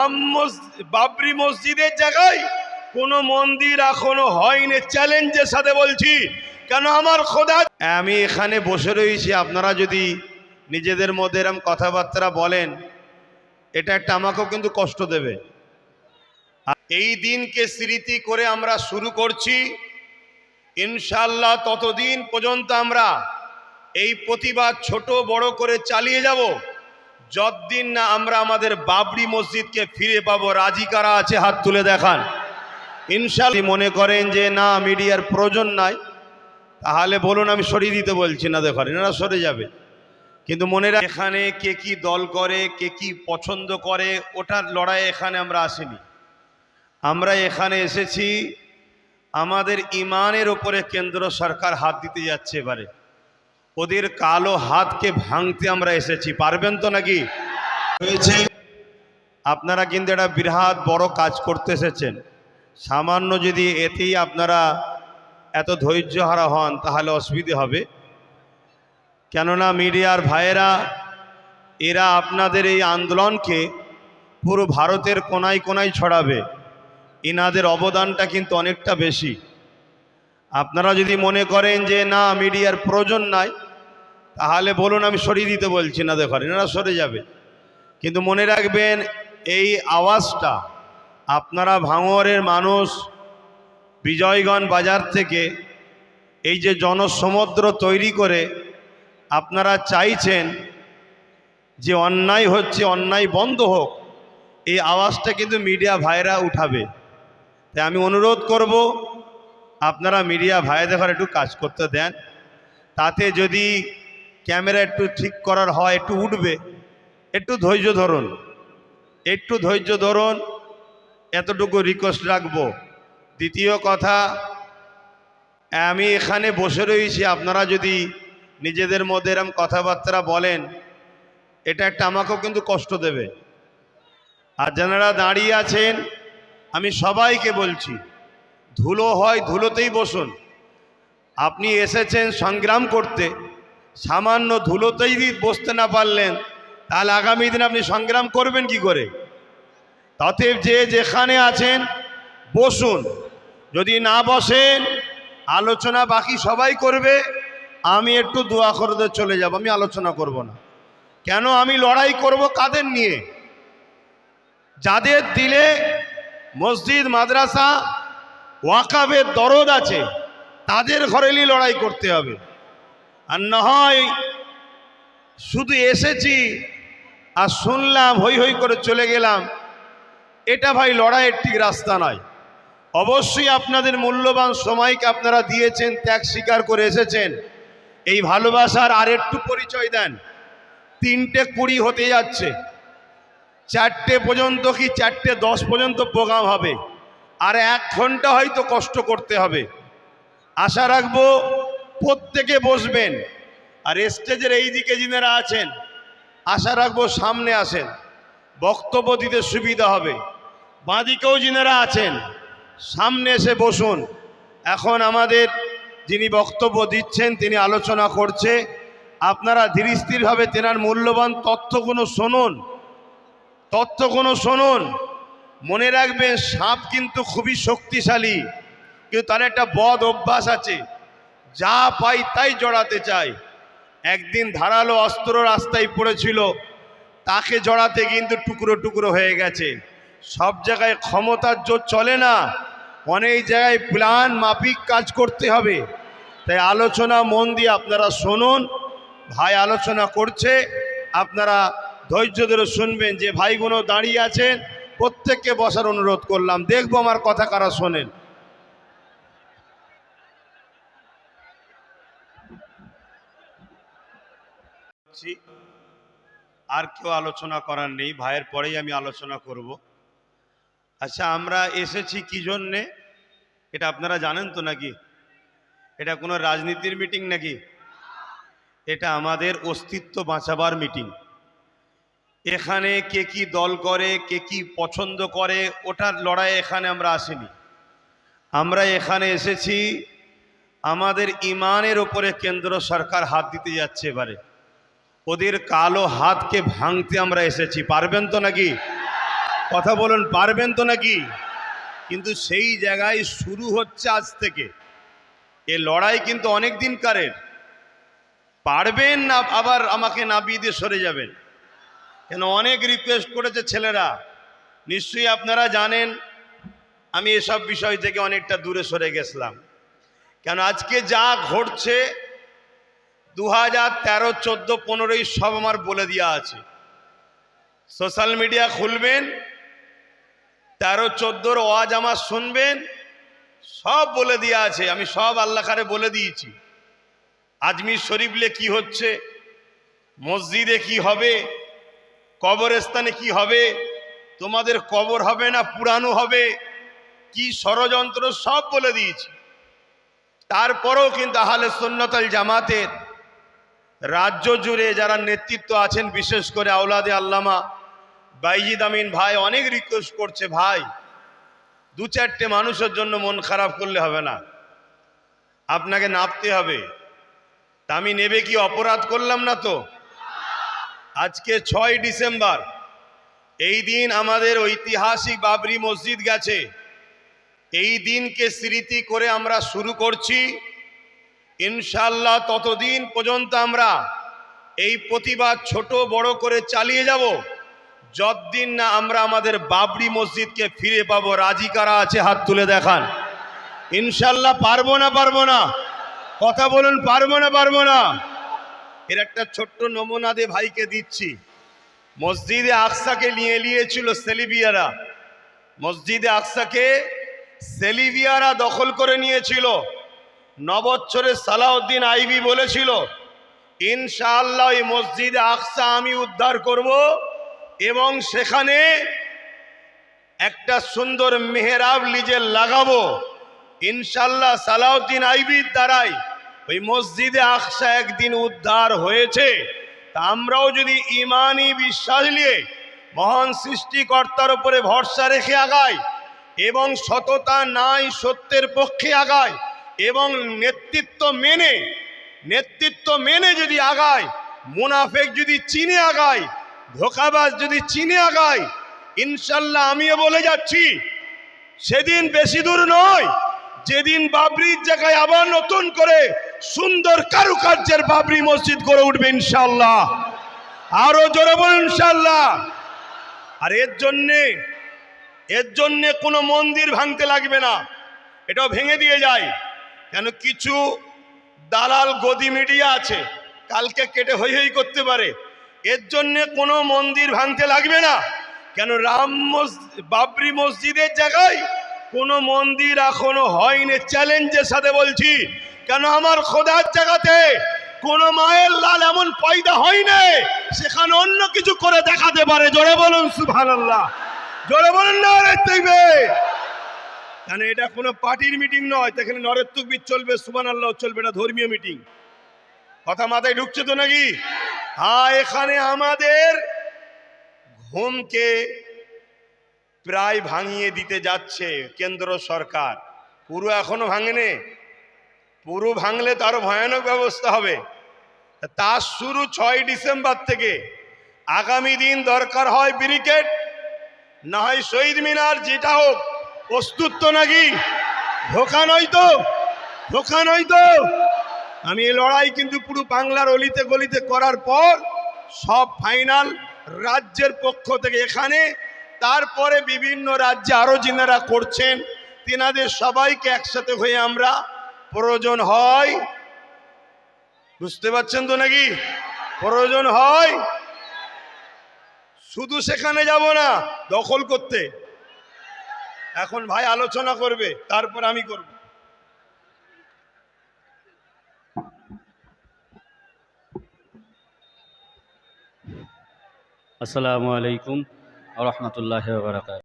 বাবরি মসজিদের জায়গায় কোনো মন্দির এখনো হয়নি, চ্যালেঞ্জের সাথে বলছি। কেন আমার খোদা, আমি এখানে বসে রয়েছি, আপনারা যদি নিজেদের মধ্যে এরকম কথাবার্তা বলেন, এটা একটা আমাকেও কিন্তু কষ্ট দেবে। এই দিনকে স্মৃতি করে আমরা শুরু করছি, ইনশাআল্লাহ ততদিন পর্যন্ত আমরা এই প্রতিবাদ ছোট বড় করে চালিয়ে যাব যতদিন না আমরা আমাদের বাবরি মসজিদকে ফিরে পাবো। রাজি কারা আছে হাত তুলে দেখান। ইনশাআল্লাহ মনে করেন যে না মিডিয়ার প্রয়োজন নাই, তাহলে বলুন, আমি সরিয়ে দিতে বলছি না, দেখেন এনারা সরে যাবে। কিন্তু মনে রাখ, এখানে কে কি দল করে, কে কি পছন্দ করে, ওটার লড়াই এখানে আমরা আসিনি। আমরা এখানে এসেছি আমাদের ইমানের ওপরে কেন্দ্র সরকার হাত দিতে যাচ্ছে, এবারে ওদের কালো হাতকে ভাঙতে আমরা এসেছি। পারবেন তো নাকি? হয়েছে, আপনারা কিন্তু একটা বৃহৎ বড় কাজ করতে এসেছেন। সামান্য যদি এতেই আপনারা এত ধৈর্যহারা হন তাহলে অসুবিধে হবে। কেননা মিডিয়ার ভাইয়েরা এরা আপনাদের এই আন্দোলনকে পুরো ভারতের কোনায় কোনায় ছড়াবে। এনাদের অবদানটা কিন্তু অনেকটা বেশি। আপনারা যদি মনে করেন যে না মিডিয়ার প্রয়োজন নাই, তাহলে বলুন, আমি সরিয়ে দিতে বলছি না, দেখেন এনারা সরে যাবে। কিন্তু মনে রাখবেন, এই আওয়াজটা আপনারা ভাঙড়ের মানুষ বিজয়গঞ্জ বাজার থেকে এই যে জনসমুদ্র তৈরি করে আপনারা চাইছেন যে অন্যায় হচ্ছে, অন্যায় বন্ধ হোক, এই আওয়াজটা কিন্তু মিডিয়া ভাইরা উঠাবে। তাই আমি অনুরোধ করব, আপনারা মিডিয়া ভাইদের একটু কাজ করতে দেন। তাতে যদি ক্যামেরা একটু ঠিক করার হয়, একটু উঠবে, একটু ধৈর্য ধরুন, একটু ধৈর্য ধরুন, এতটুকু রিকোয়েস্ট রাখবো। দ্বিতীয় কথা, আমি এখানে বসে রয়েছি, আপনারা যদি নিজেদের মধ্যে এরকম কথাবার্তা বলেন, এটা একটা আমাকেও কিন্তু কষ্ট দেবে। আর যারা দাঁড়িয়ে আছেন, আমি সবাইকে বলছি, ধুলো হয় ধুলোতেই বসুন। আপনি এসেছেন সংগ্রাম করতে, সামান্য ধুলোতেই বসতে না পারলেন, তাহলে আগামী দিন আপনি সংগ্রাম করবেন কি করে? অতএব যে যেখানে আছেন বসুন। যদি না বসেন, আলোচনা বাকি সবাই করবে, আমি একটু দোয়া করে চলে যাব, আমি আলোচনা করব না। কেন? আমি লড়াই করব কাদের নিয়ে? যাদের দিলে মসজিদ মাদ্রাসা ওয়াকাফের দরদ আছে, তাদের ঘরেই লড়াই করতে হবে। আর না হয় শুধু এসেছি আর শুনলাম, হই হই করে চলে গেলাম, এটা ভাই লড়াইয়ের ঠিক রাস্তা নয়। অবশ্যই আপনাদের মূল্যবান সময়কে আপনারা দিয়েছেন, ত্যাগ স্বীকার করে এসেছেন। এই ভালোবাসার আর একটু পরিচয় দেন। 3:20 হতে যাচ্ছে, 4টে পর্যন্ত কি 4:10 পর্যন্ত প্রোগ্রাম হবে, আর 1 ঘন্টা হয়তো কষ্ট করতে হবে। আশা রাখবো প্রত্যেকে বসবেন। আর স্টেজের এই দিকে যিনারা আছেন, আশা রাখবো সামনে আসেন, বক্তব্য দিতে সুবিধা হবে। বাঁদিকেও যিনারা আছেন, সামনে এসে বসুন। এখন আমাদের যিনি বক্তব্য দিচ্ছেন, তিনি আলোচনা করছে, আপনারা ধীর স্থিরভাবে তেনার মূল্যবান তথ্যগুলো শুনুন। মনে রাখবেন, সাপ কিন্তু খুবই শক্তিশালী, কিন্তু তার একটা বদ অভ্যাস আছে, যা পাই তাই জড়াতে চায়। একদিন ধারালো অস্ত্র রাস্তায় পড়েছিল, তাকে জড়াতে কিন্তু টুকরো টুকরো হয়ে গেছে। সব জায়গায় ক্ষমতার জোর চলে না, অনেক জায়গায় প্ল্যান মাফিক কাজ করতে হবে। তাই আলোচনা মন দিয়ে আপনারা শুনুন। ভাই আলোচনা করছে, আপনারা ধৈর্য ধরে শুনবেন। যে ভাইগুলো দাঁড়িয়ে আছেন, প্রত্যেককে বসার অনুরোধ করলাম। দেখবো আমার কথা কারা শোনেন। আর কেউ আলোচনা করার নেই, ভাইয়ের পরেই আমি আলোচনা করব। আচ্ছা, আমরা এসেছি কি জন্যে এটা আপনারা জানেন তো নাকি? এটা কোনো রাজনীতির মিটিং নাকি? এটা আমাদের অস্তিত্ব বাঁচাবার মিটিং। এখানে কে কি দল করে, কে কি পছন্দ করে, ওটার লড়াই এখানে আমরা আসিনি। আমরা এখানে এসেছি আমাদের ইমানের ওপরে কেন্দ্র সরকার হাত দিতে যাচ্ছে, এবারে ওদের কালো হাতকে ভাঙতে আমরা এসেছি। পারবেন তো নাকি? কথা বলুন, পারবেন তো নাকি? কিন্তু সেই জায়গায় শুরু হচ্ছে আজ থেকে। এ লড়াই কিন্তু অনেক দিনকারের। পারবেন না আবার আমাকে নাবিয়ে দিয়ে সরে যাবেন, কেন অনেক রিকোয়েস্ট করেছে ছেলেরা। নিশ্চয়ই আপনারা জানেন আমি এসব বিষয় থেকে অনেকটা দূরে সরে গেছিলাম। কেন আজকে যা ঘটছে 2013, 14, 15 সব আমার বলে দেওয়া আছে। সোশ্যাল মিডিয়া খুলবেন, 13, 14 ওয়াজ আমার শুনবেন, সব বলে দেওয়া আছে। আমি সব আল্লাহ কারে বলে দিয়েছি। আজমির শরীফলে কি হচ্ছে, মসজিদে কি হবে, কবরস্থানে কি হবে, তোমাদের কবর হবে না পুরানো হবে, কি ষড়যন্ত্র সব বলে দিয়েছি। তারপরেও কিন্তু আহলে সুন্নাত ওয়াল জামাতের রাজ্য জুড়ে যারা নেতৃত্ব আছেন, বিশেষ করে আওলাদে আল্লামা বাইজিদ আমিন ভাই অনেক রিকোয়েস্ট করছে, ভাই 2-4টে মানুষের জন্য মন খারাপ করলে হবে না, আপনাকে নাপতে হবে। তা আমি নেবে কি অপরাধ করলাম না তো? আজকে 6 ডিসেম্বর, এই দিন আমাদের ঐতিহাসিক বাবরি মসজিদ গেছে। এই দিনকে স্মৃতি করে আমরা শুরু করছি। ইনশাআল্লাহ ততদিন পর্যন্ত আমরা এই প্রতিবাদ ছোট বড় করে চালিয়ে যাব, যতদিন না আমরা আমাদের বাবরি মসজিদকে ফিরে পাবো। রাজি কারা আছে হাত তুলে দেখান। ইনশাআল্লাহ পারবো না? পারবো না? কথা বলুন, পারবো না? পারবো না? এর একটা ছোট্ট নমুনা দিয়ে ভাইকে দিচ্ছি। মসজিদে আকসাকে নিয়েছিল সেলিবিয়ারা। মসজিদে আকসাকে সেলিবিয়ারা দখল করে নিয়েছিল। 9 বছরের সালাউদ্দিন আইবি বলেছিল, ইনশাআল্লাহ এই মসজিদে আকসা আমি উদ্ধার করব এবং সেখানে একটা সুন্দর মেহরাব লিজে লাগাবো। ইনশাআল্লাহ সালাউদ্দিন আইবির দ্বারাই ওই মসজিদে আকসা একদিন উদ্ধার হয়েছে। তা আমরাও যদি ইমানি বিশ্বাস নিয়ে মহান সৃষ্টিকর্তার উপরে ভরসা রেখে আগাই এবং সততা নাই সত্যের পক্ষে আগাই এবং নেতৃত্ব মেনে যদি আগায়, মুনাফেক যদি চিনে আগায়, ধোঁকাবাজ যদি চিনে আগায়, ইনশাল্লাহ আমিও বলে যাচ্ছি সেদিন বেশি দূর নয়, যেদিন বাবরির জায়গায় আবার নতুন করে সুন্দর কারুকার্যের বাবরি মসজিদ গড়ে উঠবে ইনশাল্লাহ। আরো জোরে বলুন ইনশাল্লাহ। আর এর জন্যে কোনো মন্দির ভাঙতে লাগবে না, এটাও ভেঙে দিয়ে যায়। কেন কিছু দালাল গদি মিডিয়া আছে, কালকে কেটে হই হই করতে পারে। এর জন্যে কোনো মন্দির ভাঙতে লাগবে না। কেন বাবরি মসজিদের জায়গায় কোনো মন্দির এখনো হয়নি, চ্যালেঞ্জের সাথে বলছি। কেন আমার খোদার জায়গাতে কোনো মায়ের লাল এমন পয়দা হয়নি সেখানে অন্য কিছু করে দেখাতে পারে। জোরে বলুন সুবহানাল্লাহ, জোরে বলুন নারে তাকবীর। কেন এটা কোনো পার্টির মিটিং নয়, এখানে নরের তাকবীর চলবে, সুবহানাল্লাহ চলবে, এটা ধর্মীয় মিটিং। কথা মাথায় ঢুকছে তো নাকি? হ্যাঁ, এখানে আমাদের ঘুমকে প্রায় ভাঙিয়ে দিতে যাচ্ছে কেন্দ্র সরকার। পুরো এখনো ভাঙেনি, পুরো ভাঙলে তো আরো ভয়ানক ব্যবস্থা হবে। তার শুরু 6 ডিসেম্বর থেকে। আগামী দিন দরকার হয় ব্যারিকেড, না হয় শহীদ মিনার, যেটা হোক। প্রস্তুত তো নাকি? ধোঁকা নয় তো? ধোঁকা নয় তো? আমি এই লড়াই কিন্তু পুরো বাংলার অলিতে গলিতে করার পর সব ফাইনাল রাজ্যের পক্ষ থেকে এখানে, তারপরে বিভিন্ন রাজ্যে আরো যিনারা করছেন তিনাদের সবাইকে একসাথে হয়ে আমরা প্রয়োজন হয়, বুঝতে পারছেন তো নাকি? প্রয়োজন হয় শুধু সেখানে যাব না দখল করতে। এখন ভাই আলোচনা করবে, তারপর আমি করব। আসসালামু আলাইকুম ওয়া রাহমাতুল্লাহি ওয়া বারাকাতুহু।